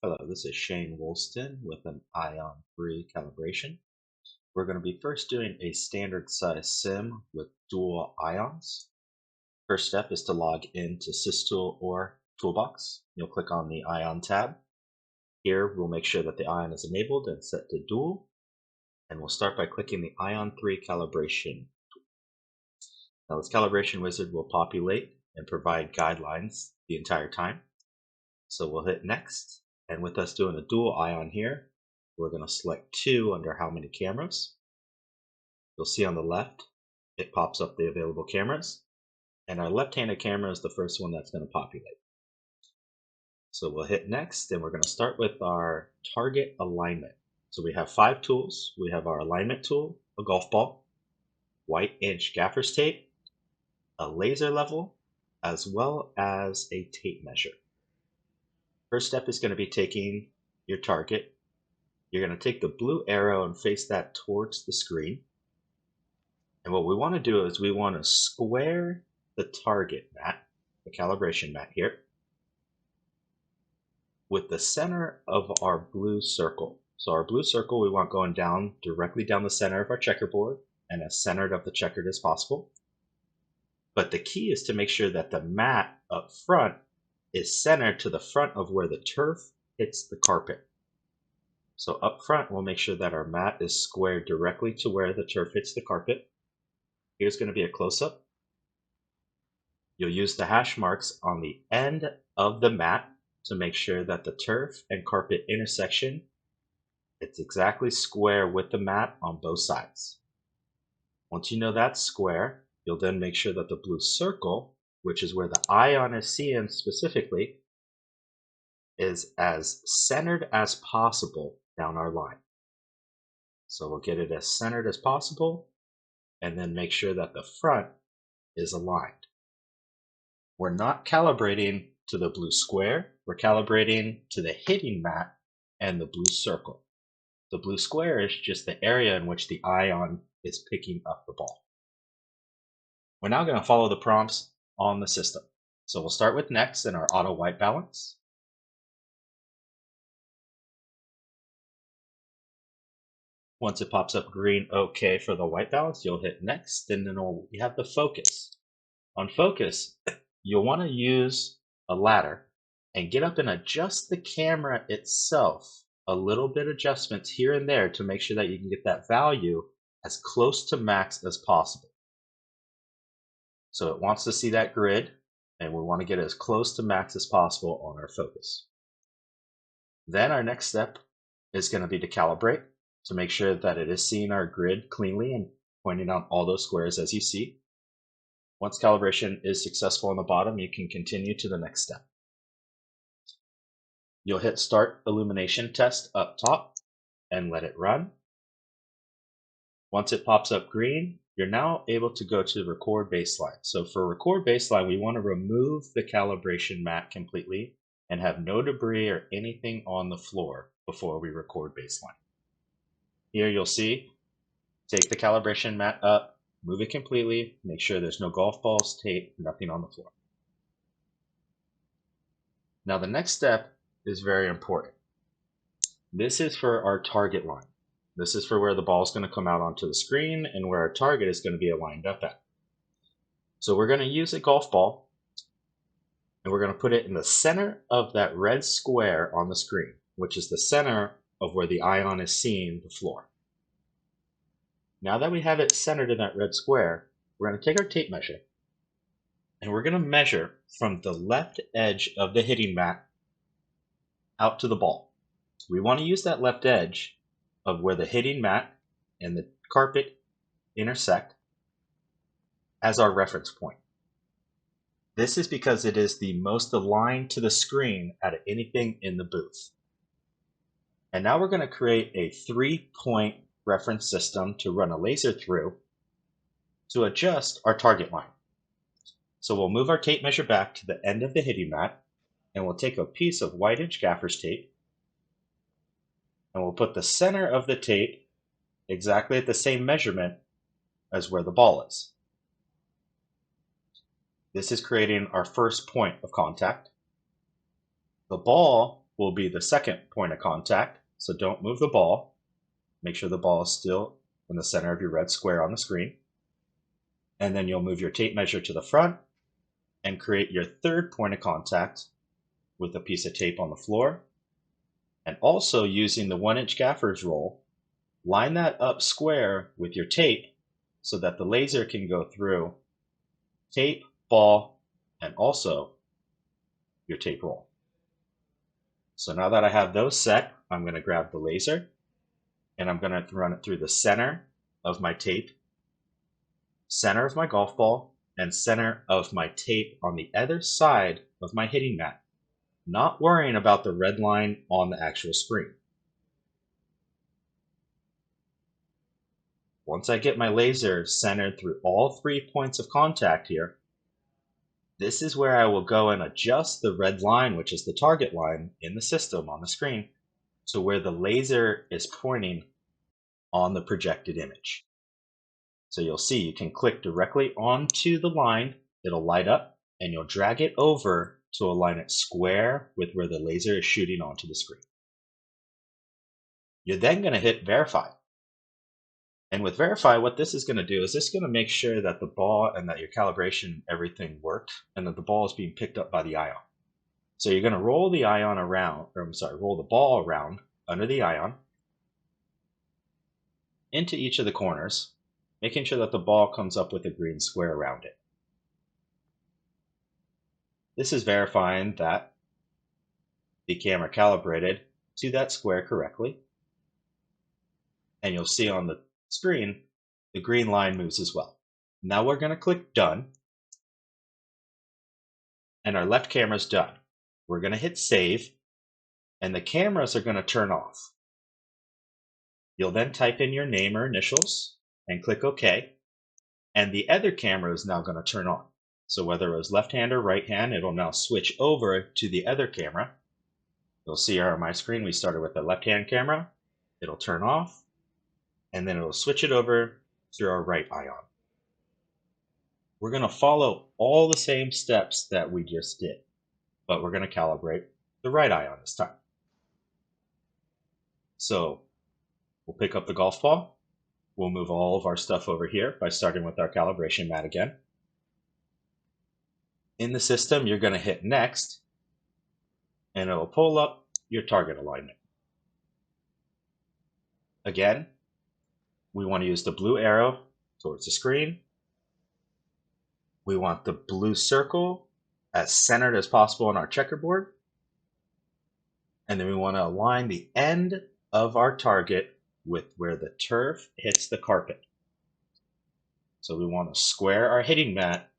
Hello, this is Shane Woolston with an ION3 calibration. We're going to be first doing a standard size sim with dual ions. First step is to log into SysTool or Toolbox. You'll click on the ION tab. Here we'll make sure that the ION is enabled and set to dual. And we'll start by clicking the ION3 calibration. Now this calibration wizard will populate and provide guidelines the entire time. So we'll hit next. And with us doing a dual ion here, we're going to select 2 under how many cameras. You'll see on the left, it pops up the available cameras. And our left-handed camera is the first one that's going to populate. So we'll hit next, and we're going to start with our target alignment. So we have 5 tools. We have our alignment tool, a golf ball, white inch gaffer's tape, a laser level, as well as a tape measure. First step is going to be taking your target. You're going to take the blue arrow and face that towards the screen. And what we want to do is we want to square the target mat, the calibration mat here, with the center of our blue circle. So our blue circle we want going down directly down the center of our checkerboard and as centered of the checkered as possible. But the key is to make sure that the mat up front is centered to the front of where the turf hits the carpet. So up front, we'll make sure that our mat is squared directly to where the turf hits the carpet. Here's going to be a close-up. You'll use the hash marks on the end of the mat to make sure that the turf and carpet intersection, it's exactly square with the mat on both sides. Once you know that's square, you'll then make sure that the blue circle, which is where the ion is seen specifically, is as centered as possible down our line. So we'll get it as centered as possible and then make sure that the front is aligned. We're not calibrating to the blue square, we're calibrating to the hitting mat and the blue circle. The blue square is just the area in which the ion is picking up the ball. We're now going to follow the prompts on the system. So we'll start with next in our auto white balance. Once it pops up green OK for the white balance, you'll hit next, and then we have the focus. On focus, you'll want to use a ladder and get up and adjust the camera itself. A little bit adjustments here and there to make sure that you can get that value as close to max as possible. So it wants to see that grid, and we want to get as close to max as possible on our focus. Then our next step is going to be to calibrate to make sure that it is seeing our grid cleanly and pointing out all those squares as you see. Once calibration is successful on the bottom, you can continue to the next step. You'll hit Start Illumination Test up top and let it run. Once it pops up green, you're now able to go to Record Baseline. So for Record Baseline, we want to remove the calibration mat completely and have no debris or anything on the floor before we record baseline. Here you'll see, take the calibration mat up, move it completely, make sure there's no golf balls, tape, nothing on the floor. Now the next step is very important. This is for our target line. This is for where the ball is going to come out onto the screen and where our target is going to be aligned up at. So we're going to use a golf ball and we're going to put it in the center of that red square on the screen, which is the center of where the ion is seeing the floor. Now that we have it centered in that red square, we're going to take our tape measure and we're going to measure from the left edge of the hitting mat out to the ball. We want to use that left edge of where the hitting mat and the carpet intersect as our reference point. This is because it is the most aligned to the screen out of anything in the booth. And now we're going to create a 3-point reference system to run a laser through to adjust our target line. So we'll move our tape measure back to the end of the hitting mat and we'll take a piece of white inch gaffer's tape and we'll put the center of the tape exactly at the same measurement as where the ball is. This is creating our first point of contact. The ball will be the second point of contact. So don't move the ball. Make sure the ball is still in the center of your red square on the screen. And then you'll move your tape measure to the front and create your third point of contact with a piece of tape on the floor. And also using the 1-inch gaffer's roll, line that up square with your tape so that the laser can go through tape, ball, and also your tape roll. So now that I have those set, I'm going to grab the laser and I'm going to run it through the center of my tape, center of my golf ball, and center of my tape on the other side of my hitting mat, not worrying about the red line on the actual screen. Once I get my laser centered through all 3 points of contact here, this is where I will go and adjust the red line, which is the target line in the system on the screen, to where the laser is pointing on the projected image. So you'll see you can click directly onto the line, it'll light up, and you'll drag it over to align it square with where the laser is shooting onto the screen. You're then going to hit verify. And with verify, what this is going to do is this is going to make sure that the ball and that your calibration, everything worked, and that the ball is being picked up by the ion. So you're going to roll the ion around, roll the ball around under the ion into each of the corners, making sure that the ball comes up with a green square around it. This is verifying that the camera calibrated to that square correctly. And you'll see on the screen, the green line moves as well. Now we're going to click done. And our left camera's done. We're going to hit save. And the cameras are going to turn off. You'll then type in your name or initials and click OK. And the other camera is now going to turn on. So whether it was left hand or right hand, it'll now switch over to the other camera. You'll see here on my screen, we started with the left hand camera. It'll turn off, and then it'll switch it over to our right ion. We're going to follow all the same steps that we just did, but we're going to calibrate the right ion this time. So we'll pick up the golf ball. We'll move all of our stuff over here by starting with our calibration mat again. In the system, you're going to hit next, and it'll pull up your target alignment. Again, we want to use the blue arrow towards the screen. We want the blue circle as centered as possible on our checkerboard. And then we want to align the end of our target with where the turf hits the carpet. So we want to square our hitting mat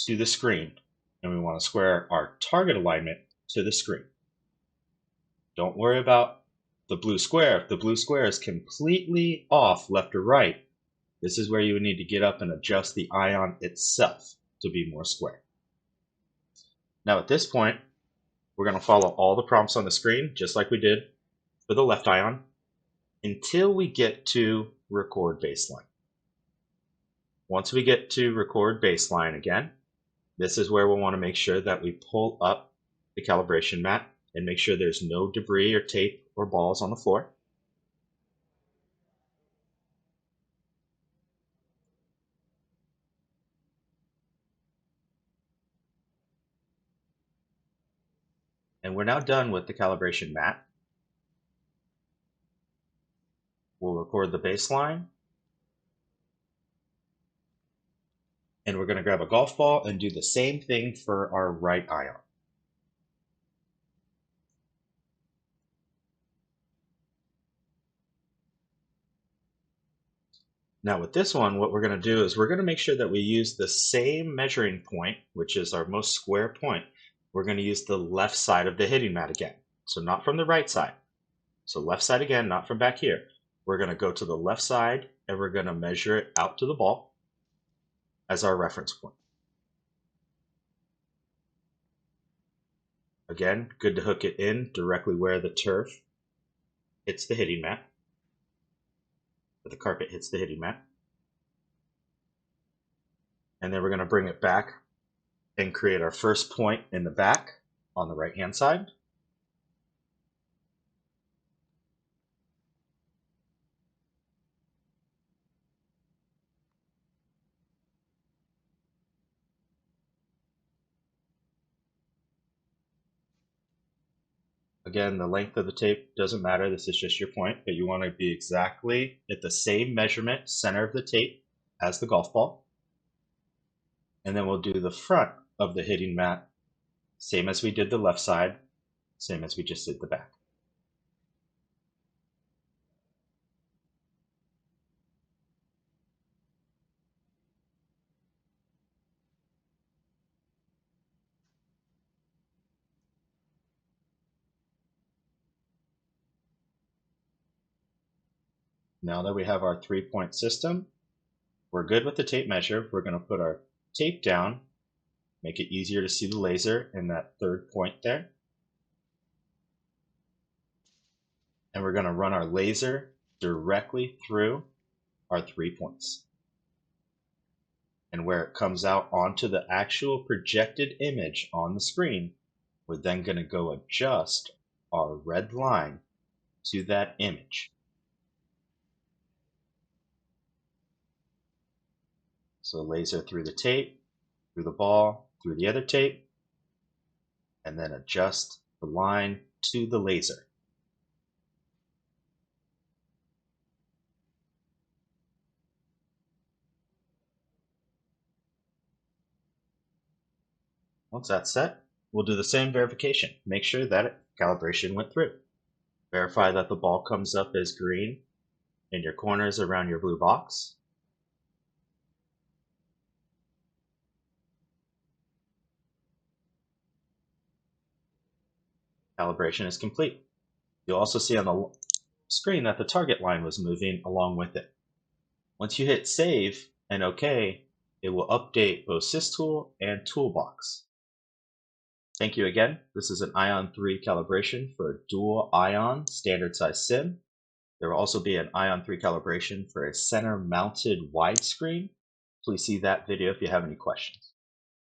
to the screen, and we want to square our target alignment to the screen. Don't worry about the blue square. If the blue square is completely off left or right, this is where you would need to get up and adjust the ion itself to be more square. Now at this point, we're going to follow all the prompts on the screen, just like we did for the left ion, until we get to record baseline. Once we get to record baseline again, this is where we'll want to make sure that we pull up the calibration mat and make sure there's no debris or tape or balls on the floor. And we're now done with the calibration mat. We'll record the baseline. And we're going to grab a golf ball and do the same thing for our right ion. Now with this one, what we're going to do is we're going to make sure that we use the same measuring point, which is our most square point. We're going to use the left side of the hitting mat again. So not from the right side. So left side again, not from back here. We're going to go to the left side and we're going to measure it out to the ball as our reference point. Again, good to hook it in directly where the turf hits the hitting mat, or the carpet hits the hitting mat. And then we're going to bring it back and create our first point in the back on the right hand side. Again, the length of the tape doesn't matter, this is just your point, but you want to be exactly at the same measurement center of the tape as the golf ball. And then we'll do the front of the hitting mat, same as we did the left side, same as we just did the back. Now that we have our 3-point system, we're good with the tape measure. We're going to put our tape down, make it easier to see the laser in that 3rd point there. And we're going to run our laser directly through our 3 points. And where it comes out onto the actual projected image on the screen, we're then going to go adjust our red line to that image. So laser through the tape, through the ball, through the other tape, and then adjust the line to the laser. Once that's set, we'll do the same verification. Make sure that calibration went through. Verify that the ball comes up as green in your corners around your blue box. Calibration is complete. You'll also see on the screen that the target line was moving along with it. Once you hit save and OK, it will update both SysTool and Toolbox. Thank you again. This is an ION3 calibration for a dual ION standard size sim. There will also be an ION3 calibration for a center mounted widescreen. Please see that video if you have any questions.